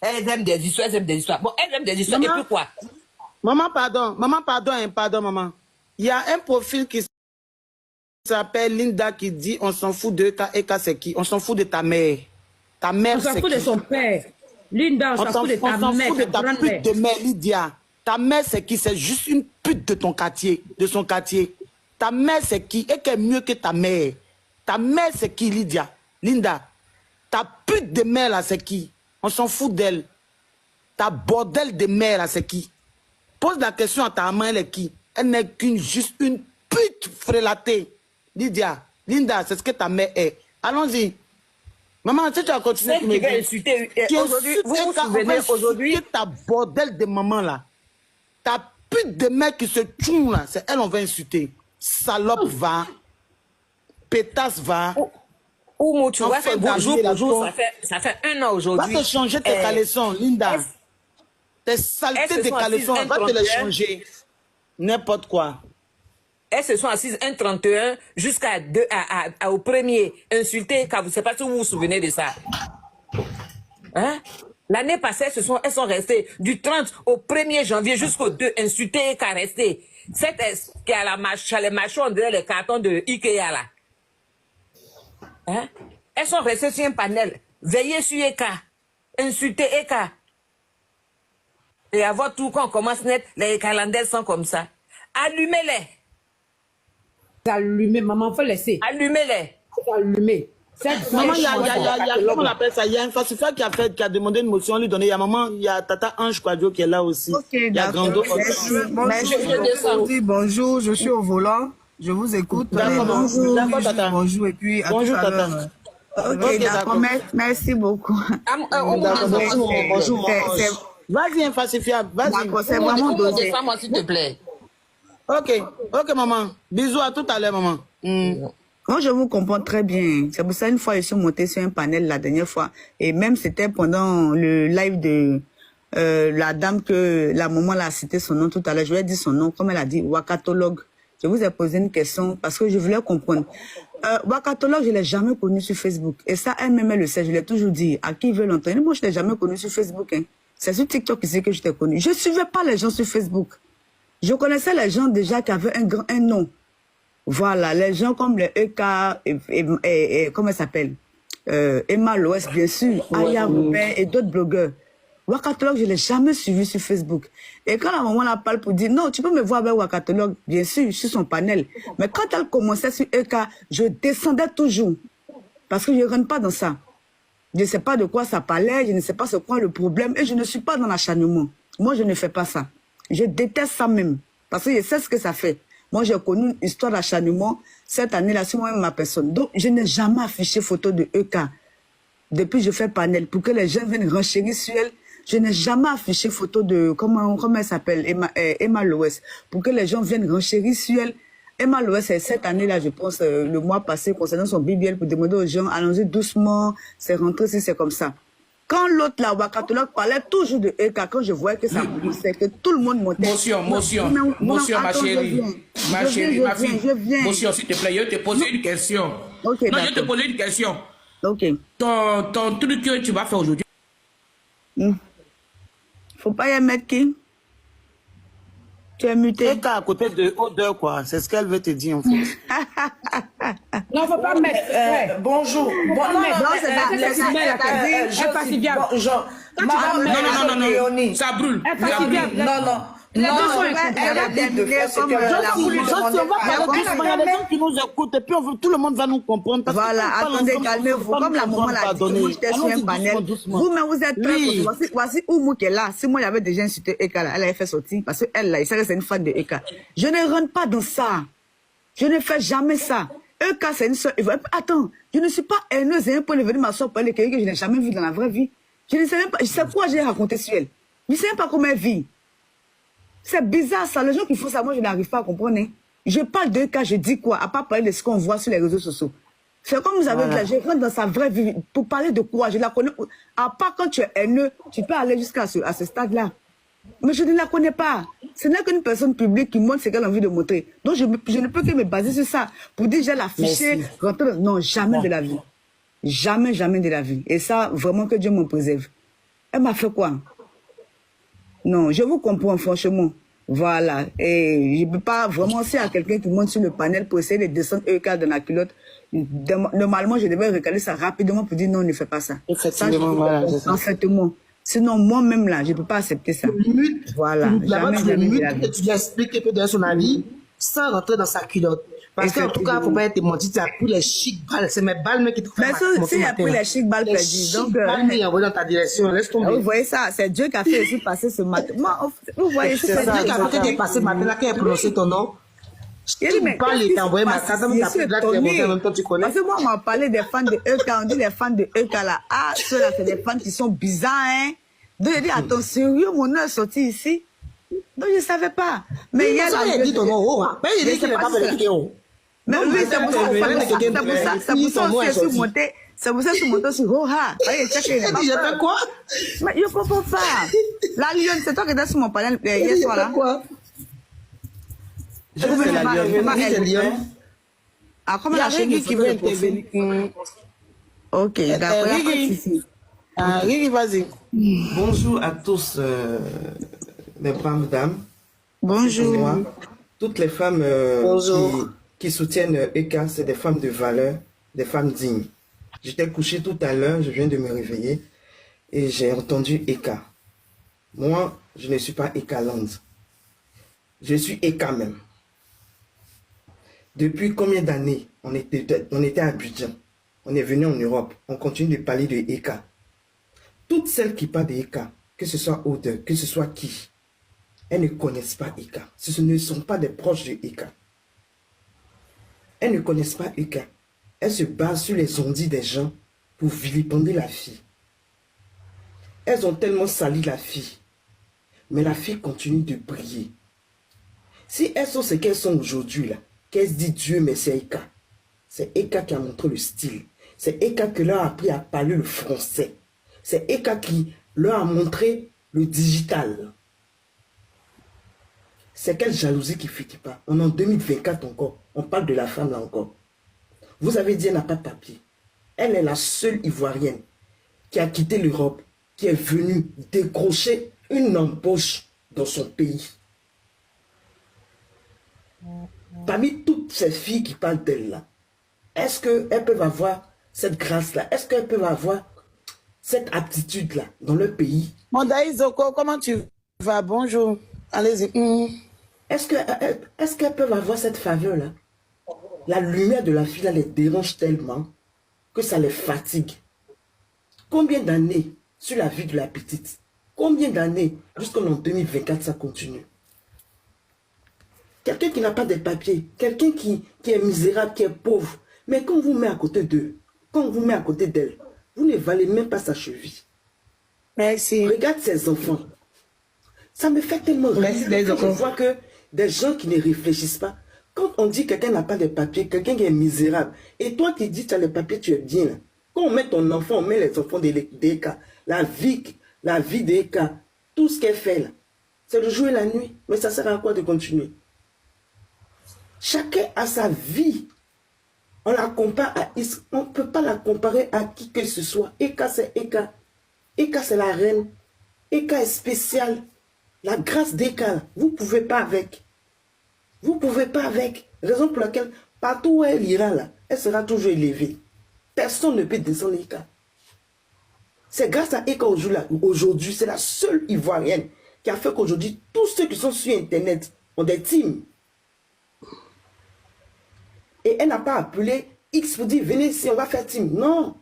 elles aiment des histoires, elles aiment des histoires. Bon, elles aiment des histoires, Maman, et puis quoi? Maman, pardon, maman. Il y a un profil qui s'appelle Linda qui dit on s'en fout de Eka. Eka, c'est qui? On s'en fout de ta mère. Ta mère, c'est qui? On s'en fout de son père. Linda, on s'en fout de ta mère. On s'en fout de ta pute de mère, Lydia. Ta mère, c'est qui? C'est juste une pute de ton quartier, de son quartier. Ta mère, c'est qui? Et qu'elle est mieux que ta mère. Ta mère, c'est qui, Lydia? Linda. Ta pute de mère, là, c'est qui? On s'en fout d'elle. Ta bordel de mère, là, c'est qui? Pose la question à ta maman, elle est qui? Elle n'est juste une pute frélatée. Lydia, Linda, c'est ce que ta mère est. Allons-y. Maman, si tu as continué Celle qui va insulter aujourd'hui, vous vous souvenez aujourd'hui, ta bordel de maman là, ta pute de mec qui se tue là, c'est elle on va insulter. Salope va, pétasse va. Oumo, tu vois, Enfin, bonjour, ça fait 1 an aujourd'hui. Va te changer tes caleçons, Linda. Tes saletés de caleçons, va te les changer. N'importe quoi. Elles se sont assises 1,31 jusqu'à au premier insulté, car vous ne savez pas si vous vous souvenez de ça. Hein? L'année passée, elles sont restées du 30 au 1er janvier jusqu'au 2 insultées et caressées. Cette qui a les machons, on dirait les cartons de Ikea là. Hein? Elles sont restées sur un panel, veillées sur Eka, insultées Eka. Et avoir tout quand on commence net, les calendriers sont comme ça. Allumez-les. Allumer, maman, faut laisser. Allumez-les. Allumer. Maman, il y a, comment on appelle ça? Il y a un falsifiant qui a demandé une motion, lui donner. Il y a maman, il y a Tata Ange Quadio qui est là aussi. Ok, il y a Grando. Bonjour, je suis au volant. Je vous écoute. D'accord, Tata. Bonjour, et puis à bonjour, tout à Tata. Ok, d'accord. Merci beaucoup. Bonjour. Vas-y, un falsifiant. Vas-y. C'est vraiment dosé. Moi, s'il te plaît. Ok, maman. Bisous à tout à l'heure, maman. Moi, je vous comprends très bien. C'est pour ça, une fois, je suis montée sur un panel la dernière fois. Et même, c'était pendant le live de la dame que la maman l'a cité son nom tout à l'heure. Je lui ai dit son nom, comme elle a dit, Wakatologue. Je vous ai posé une question parce que je voulais comprendre. Wakatologue, je ne l'ai jamais connu sur Facebook. Et ça, elle-même, elle le sait. Je l'ai toujours dit. À qui veut l'entendre? Moi, je ne l'ai jamais connu sur Facebook. Hein. C'est sur TikTok ici que je t'ai connu. Je ne suivais pas les gens sur Facebook. Je connaissais les gens déjà qui avaient un nom. Voilà, les gens comme les EK, comment elle s'appelle? Emma Loès, bien sûr, Aya Robin et d'autres blogueurs. Wakatologue, je ne l'ai jamais suivi sur Facebook. Et quand la maman la parle pour dire, non, tu peux me voir avec Wakatologue, bien sûr, sur son panel. Mais quand elle commençait sur EK, je descendais toujours. Parce que je ne rentre pas dans ça. Je ne sais pas de quoi ça parlait, je ne sais pas ce qu'est le problème, et je ne suis pas dans l'acharnement. Moi, je ne fais pas ça. Je déteste ça même, parce que je sais ce que ça fait. Moi, j'ai connu une histoire d'acharnement cette année-là sur moi-même ma personne. Donc, je n'ai jamais affiché photo de EK. Depuis, je fais panel pour que les gens viennent renchérir sur elle. Je n'ai jamais affiché photo de, comment elle s'appelle, Emma Loès, pour que les gens viennent renchérir sur elle. Emma Loès, c'est cette année-là, je pense, le mois passé, concernant son BBL, pour demander aux gens, allons-y doucement, c'est rentré si c'est comme ça. Quand l'autre, là, Wakatologue, parlait toujours de EK, quand je voyais que ça poussait, que tout le monde montait. Motion, ma chérie. Ma chérie, ma fille. Motion, s'il te plaît, je vais te poser une question. Okay, non, je vais te poser une question. Ok. Ton truc que tu vas faire aujourd'hui. Faut pas y mettre qui? Tu es muté. EK à côté de Odeur, quoi. C'est ce qu'elle veut te dire, en fait. Non, faut pas mettre. Bonjour. Non. Ça brûle. Non. Elle a dit de faire ce qu'elle a voulu demander. Il y a des gens qui nous écoutent et puis tout le monde va nous comprendre. Voilà, attendez, calmez-vous. Comme la maman l'a dit, moi j'étais sur un panel. Vous-même, vous êtes très... Voici Oumou qui est là. Si moi j'avais déjà insulté Eka, elle avait fait sortir. Parce qu'elle, là, il sait que c'est une fan de Eka. Je ne rentre pas dans ça. Je ne fais jamais ça. Eka, c'est une soeur. Attends, je ne suis pas haineuse et un point de venir m'asseoir parler de quelqu'un que je n'ai jamais vu dans la vraie vie. Je ne sais même pas, je sais quoi j'ai raconté sur elle. Je ne sais même pas comment elle vit. C'est bizarre ça, les gens qui font ça, moi je n'arrive pas à comprendre. Hein. Je parle de cas, je dis quoi, à part parler de ce qu'on voit sur les réseaux sociaux. C'est comme vous avez dit, je rentre dans sa vraie vie, pour parler de quoi, je la connais, à part quand tu es haineux, tu peux aller jusqu'à ce stade-là. Mais je ne la connais pas. Ce n'est qu'une personne publique qui montre ce qu'elle a envie de montrer. Donc je ne peux que me baser sur ça, pour dire j'ai l'affiché, non, jamais de la vie. Jamais de la vie. Et ça, vraiment que Dieu m'en préserve. Elle m'a fait quoi? Non, je vous comprends, franchement. Voilà. Et je ne peux pas vraiment, s'il y a quelqu'un qui monte sur le panel pour essayer de descendre EK dans la culotte, normalement, je devais regarder ça rapidement pour dire non, ne fais pas ça. Effectivement, voilà. En fait, moi. Sinon, moi-même, là, je ne peux pas accepter ça. Voilà. Là-bas, tu le mutes et tu lui expliques qu'il peut donner son avis sans rentrer dans sa culotte. Parce qu'en tout cas, il ne faut pas être menti, tu as pris les chic balles. C'est mes balles mais qui te font mais si il a pris les chic balles perdues, donc... balles mais envoyé dans ta direction, laisse tomber. Vous voyez ça, c'est Dieu qui a fait aussi passer ce matin. Moi, vous voyez ça. C'est Dieu qui a fait passer ce matin, là, qui a prononcé ton nom. Tu parles, il t'a envoyé ma carte, mais tu as pris en même temps, tu connais. Parce que moi, on m'a parlé des fans de EK, on dit les fans de EK là. Ah, ceux-là, c'est des fans qui sont bizarres, hein. Donc, je dis, attends, sérieux, mon nom est sorti ici. Donc, je ne savais pas. Mais hier, là, il dit ton nom haut, hein. Mais il dit qu'il n'est pas vérifié haut. Mais oui, c'est pour ça, sur monter, c'est pour ça que je suis monté sur Roha. J'ai fait quoi? Mais je ne comprends pas. La Lyon, c'est toi qui étais sur mon panel hier soir là. Quoi? Je vais la Lyon. Ah, comment Il y a la chaîne qui veut intervenir. Ok, d'accord. Riri, vas-y. Bonjour à tous, les femmes, dames. Bonjour. Toutes les femmes qui soutiennent EK, c'est des femmes de valeur, des femmes dignes. J'étais couché tout à l'heure, je viens de me réveiller et j'ai entendu EK. Moi, je ne suis pas EK Land. Je suis EK même. Depuis combien d'années on était à Abidjan, on est venu en Europe, on continue de parler de EK. Toutes celles qui parlent de EK, que ce soit Aude, que ce soit qui, elles ne connaissent pas EK. Ce ne sont pas des proches de EK. Elles ne connaissent pas EK. Elles se basent sur les ondits des gens pour vilipender la fille. Elles ont tellement sali la fille. Mais la fille continue de briller. Si elles sont ce qu'elles sont aujourd'hui, là, qu'elles se disent Dieu, mais c'est EK. C'est EK qui a montré le style. C'est EK qui leur a appris à parler le français. C'est EK qui leur a montré le digital. C'est quelle jalousie qui ne finit pas. On est en 2024 encore. On parle de la femme là encore. Vous avez dit elle n'a pas de papier. Elle est la seule Ivoirienne qui a quitté l'Europe, qui est venue décrocher une embauche dans son pays. Parmi toutes ces filles qui parlent d'elle là, est-ce qu'elles peuvent avoir cette grâce-là? Est-ce qu'elles peuvent avoir cette aptitude-là dans leur pays? Mondaï Zoko, comment tu vas? Bonjour. Allez-y. Est-ce qu'elles peuvent avoir cette faveur-là? La lumière de la fille là les dérange tellement que ça les fatigue. Combien d'années sur la vie de la petite? Combien d'années jusqu'en 2024 ça continue? Quelqu'un qui n'a pas de papiers, quelqu'un qui est misérable, qui est pauvre, mais quand on vous met à côté d'eux, quand on vous met à côté d'elle, vous ne valez même pas sa cheville. Merci. Regarde ces enfants. Ça me fait tellement rire. Je vois que des gens qui ne réfléchissent pas. Quand on dit quelqu'un n'a pas de papiers, quelqu'un qui est misérable, et toi qui dis tu as les papiers, tu es bien là. Quand on met ton enfant, on met les enfants d'EK, la vie d'EK, tout ce qu'elle fait là, c'est le jour et la nuit. Mais ça sert à quoi de continuer? Chacun a sa vie. On la compare à on ne peut pas la comparer à qui que ce soit. EK c'est EK. EK c'est la reine. EK est spéciale. La grâce d'EK, vous ne pouvez pas avec. Vous ne pouvez pas avec. Raison pour laquelle, partout où elle ira là, elle sera toujours élevée. Personne ne peut descendre EK. C'est grâce à EK aujourd'hui, c'est la seule Ivoirienne qui a fait qu'aujourd'hui, tous ceux qui sont sur Internet ont des teams. Et elle n'a pas appelé X pour dire, venez ici, on va faire team. Non.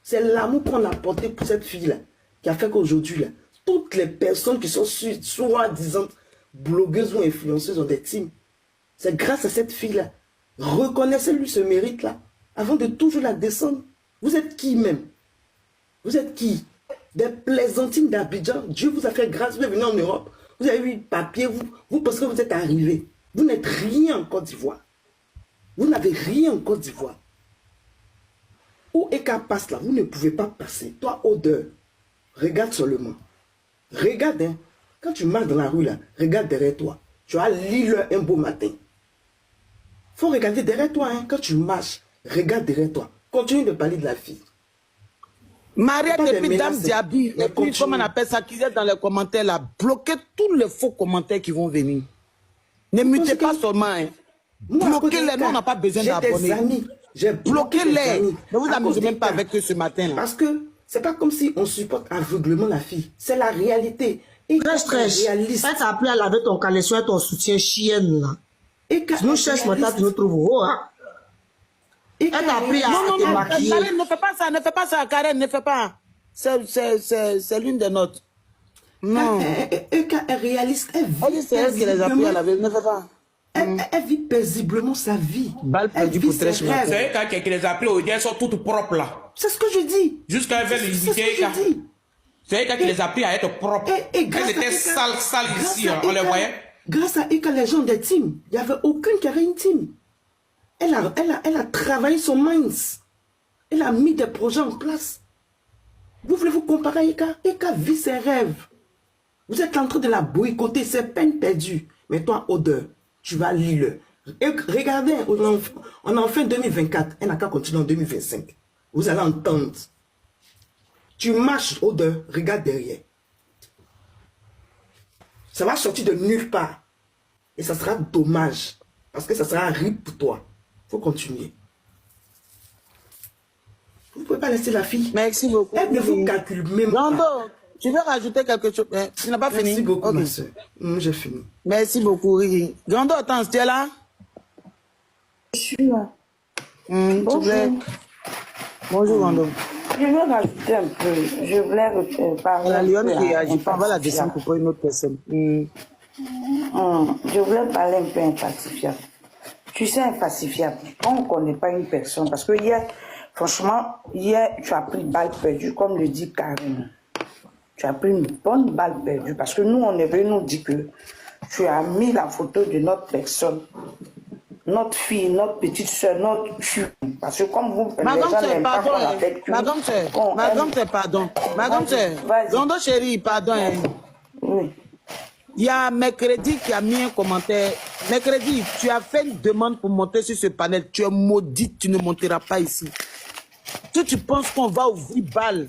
C'est l'amour qu'on a porté pour cette fille-là qui a fait qu'aujourd'hui, là, toutes les personnes qui sont soi-disant blogueuses ou influenceuses ont des teams. C'est grâce à cette fille-là. Reconnaissez-lui ce mérite-là avant de toujours la descendre. Vous êtes qui même? Vous êtes qui? Des plaisantines d'Abidjan. Dieu vous a fait grâce, vous êtes venu en Europe. Vous avez eu le papier, vous pensez que vous êtes arrivé. Vous n'êtes rien en Côte d'Ivoire. Vous n'avez rien en Côte d'Ivoire. Où EK passe là, vous ne pouvez pas passer. Toi, odeur, regarde seulement. Regarde, hein. Quand tu marches dans la rue là, regarde derrière toi. Tu as l'île un beau matin. Il faut regarder derrière toi, hein. Quand tu marches, regarde derrière toi. Continue de parler de la fille. Mariette et puis Dame menaces, Diaby, mais et puis comment on appelle ça, qui est dans les commentaires là, bloquez tous les faux commentaires qui vont venir. Ne mutez pas seulement, hein. Bloquez-les, nous on n'a pas besoin d'abonnés. Bloquez-les. Ne vous amusez même pas avec eux ce matin là. Parce que c'est pas comme si on supporte aveuglement la fille. C'est la réalité. Très réaliste. Faites appeler à laver ton caleçon et ton soutien chienne là. Et nous cherche mon tas, tu nous trouves haut, hein. Elle t'a appris à te maquiller. Karen, ne fais pas ça, Karen, ne fais pas. C'est l'une des nôtres. Non. Elle est réaliste. C'est elle qui les a appris à laver, ne fais pas. Elle vit paisiblement sa vie. Balle perdue pour très chouette. C'est elle qui les a appelés au elles sont toutes propres là. C'est ce que je dis. Jusqu'à elle veut les inviter. C'est elle qui les a appris à être propres. Elles étaient sales ici, on les voyait. Grâce à Eka, les gens des teams, il n'y avait aucune qui avait une team. Elle a travaillé son minds. Elle a mis des projets en place. Vous voulez vous comparer à Eka? Eka vit ses rêves. Vous êtes en train de la boycotter, c'est peine perdue. Mais toi, Odeur, tu vas lire. Et regardez, on est en fin 2024. Elle n'a qu'à continuer en 2025. Vous allez entendre. Tu marches, Odeur, regarde derrière. Ça va sortir de nulle part. Et ça sera dommage. Parce que ça sera un rip pour toi. Il faut continuer. Vous ne pouvez pas laisser la fille. Merci beaucoup. Elle ne vous calcule même pas. Nando, tu veux rajouter quelque chose? Tu n'as pas fini? Merci beaucoup, ma soeur. J'ai fini. Merci beaucoup, Riri. Gando, attends, tu es là? Je suis là. Bonjour. Bonjour, Gando. Je veux rajouter un peu. Je voulais parler. La lionne qui agit pas, on va la descendre pour une autre personne. Je voulais parler un peu impacifiable. Tu sais, impacifiable, quand on ne connaît pas une personne, parce que hier, franchement, hier, tu as pris balle perdue, comme le dit Karen. Tu as pris une bonne balle perdue, parce que nous, on est venu nous dire que tu as mis la photo de notre personne, notre fille, notre petite soeur, notre fille. Parce que comme vous, Ma grande soeur, pardon. Ma grande soeur, pardon. Ma grande soeur, Gando chérie, pardon. Oui. Il y a Mercredi qui a mis un commentaire. Mercredi, tu as fait une demande pour monter sur ce panel. Tu es maudite, tu ne monteras pas ici. Si tu penses qu'on va ouvrir balle,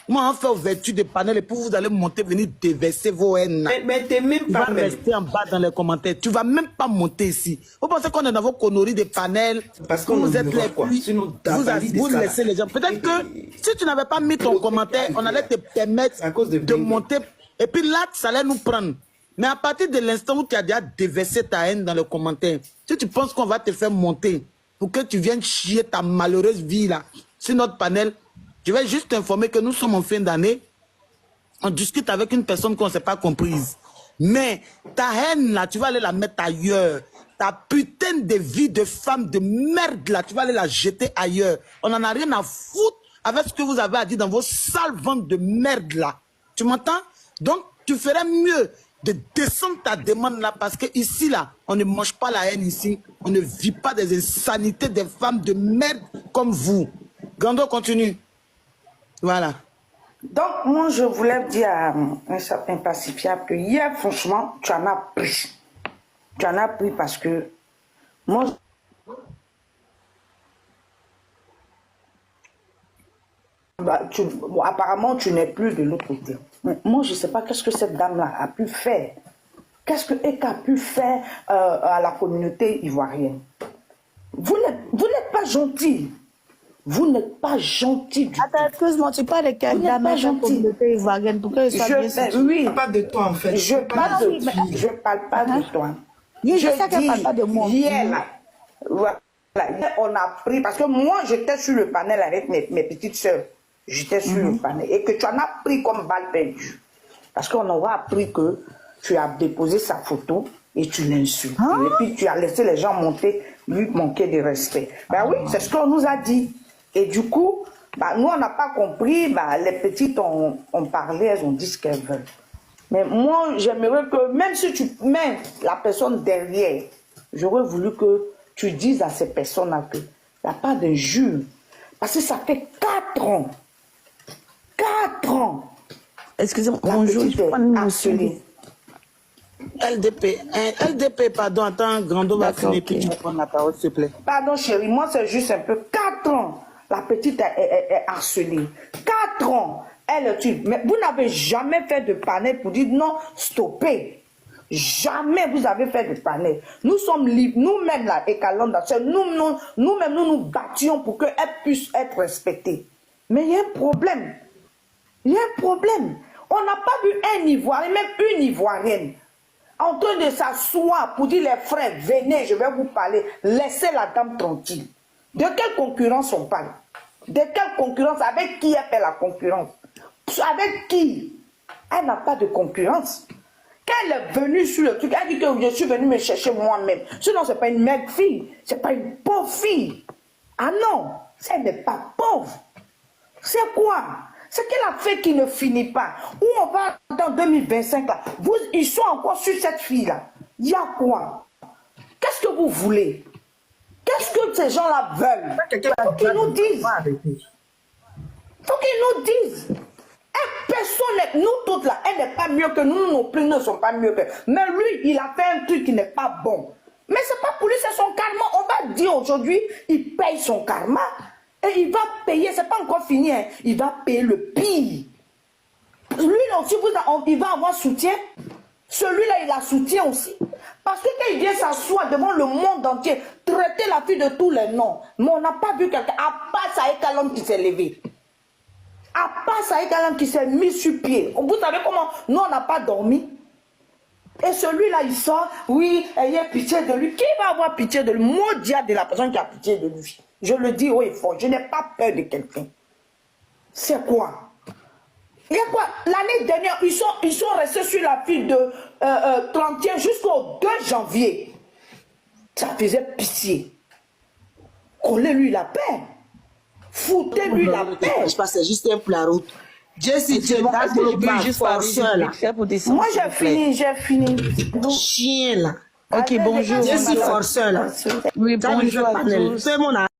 moi, on fait ouverture de panel et puis vous allez monter, venir déverser vos haines. Mais t'es même tu pas vas rester en bas dans les commentaires. Tu ne vas même pas monter ici. Vous pensez qu'on est dans vos conneries de panel? Parce que vous êtes les plus. Vous laissez les gens. Peut-être que si tu n'avais pas mis ton commentaire, on allait te permettre de monter. Et puis là, ça allait nous prendre. Mais à partir de l'instant où tu as déjà déversé ta haine dans les commentaires, si tu penses qu'on va te faire monter pour que tu viennes chier ta malheureuse vie là sur notre panel, je vais juste t'informer que nous sommes en fin d'année. On discute avec une personne qu'on ne s'est pas comprise. Mais ta haine là, tu vas aller la mettre ailleurs. Ta putain de vie de femme de merde là, tu vas aller la jeter ailleurs. On n'en a rien à foutre avec ce que vous avez à dire dans vos sales ventes de merde là. Tu m'entends? Donc, tu ferais mieux de descendre ta demande là, parce que ici là, on ne mange pas la haine ici, on ne vit pas des insanités des femmes de merde comme vous. Gando, continue. Voilà. Donc, moi, je voulais dire à un certain pacifiable que hier, franchement, tu en as pris. Tu en as pris parce que moi, apparemment, tu n'es plus de l'autre côté. Moi, je ne sais pas qu'est-ce que cette dame-là a pu faire. Qu'est-ce que Eka a pu faire à la communauté ivoirienne? Vous n'êtes pas gentil. Vous n'êtes pas gentil du tout. Attends, excuse-moi, tu parles de quelle dame à la communauté ivoirienne? Pourquoi il soit bien sûr? Oui, pas de toi en fait. Je parle pas de toi. Oui, je sais qu'elle ne parle pas de moi. Hier, là, voilà, hier, on a pris, parce que moi, j'étais sur le panel avec mes petites soeurs. J'étais sur le panel. Et que tu en as pris comme balle perdue. Parce qu'on aura appris que tu as déposé sa photo et tu l'insultes. Et puis tu as laissé les gens monter, lui manquer de respect. Ben oui, c'est ce qu'on nous a dit. Et du coup, bah, nous, on n'a pas compris. Bah, les petites ont parlé, elles ont dit ce qu'elles veulent. Mais moi, j'aimerais que, même si tu mets la personne derrière, j'aurais voulu que tu dises à ces personnes-là qu'il n'y a pas de jure. Parce que ça fait 4 ans. 4 ans. Excusez-moi, bonjour, je prends une harcelée. LDP, pardon, attends, Grando va finir, puis tu prends la parole, s'il te plaît. Pardon, chérie, moi, c'est juste un peu 4 ans. La petite est harcelée. 4 4 ans, elle tue. Mais vous n'avez jamais fait de panel pour dire non, stoppez. Jamais vous avez fait de panel. Nous sommes libres, nous-mêmes là, et Kalonda, nous-mêmes, nous nous battions pour qu'elle puisse être respectée. Mais il y a un problème. Il y a un problème. On n'a pas vu un Ivoirien, même une Ivoirienne, en train de s'asseoir pour dire les frères, venez, je vais vous parler, laissez la dame tranquille. De quelle concurrence on parle? De quelle concurrence? Avec qui elle fait la concurrence? Avec qui? Elle n'a pas de concurrence. Quand elle est venue sur le truc, elle dit que je suis venue me chercher moi-même. Sinon, ce n'est pas une mère fille, ce n'est pas une pauvre fille. Ah non, elle n'est pas pauvre. C'est quoi? Ce qu'elle a fait qui ne finit pas. Où on va dans 2025 là, ils sont encore sur cette fille-là. Il y a quoi? Qu'est-ce que vous voulez? Qu'est-ce que ces gens-là veulent? Il faut qu'ils nous disent. Il faut qu'ils nous disent. Et personne, nous toutes là, elle n'est pas mieux que nous, nos plus ne sont pas mieux que. Mais lui, il a fait un truc qui n'est pas bon. Mais c'est pas pour lui, c'est son karma. On va dire aujourd'hui, il paye son karma. Et il va payer, c'est pas encore fini, hein. Il va payer le pire. Lui aussi, il va avoir soutien. Celui-là, il a soutien aussi. Parce que quand il vient s'asseoir devant le monde entier, traiter la fille de tous les noms, mais on n'a pas vu quelqu'un, à part Saïd Kalonda qui s'est levé. À part Saïd Kalonda qui s'est mis sur pied. Vous savez comment nous, on n'a pas dormi. Et celui-là, il sort, oui, ayez pitié de lui. Qui va avoir pitié de lui? Maudit de la personne qui a pitié de lui. Je le dis haut et fort, je n'ai pas peur de quelqu'un. C'est quoi? Il y a quoi? L'année dernière, ils sont restés sur la file de 31 jusqu'au 2 janvier. Ça faisait pitié. Collez-lui la paix. Foutez-lui la paix. Je pense que c'est juste un pour la route. Jessie, tu es dans le bas, forceur là. Moi, j'ai fini. Chien là. Ok, bonjour. Jessie, forceur là. Oui, bonjour à tous. Fais mon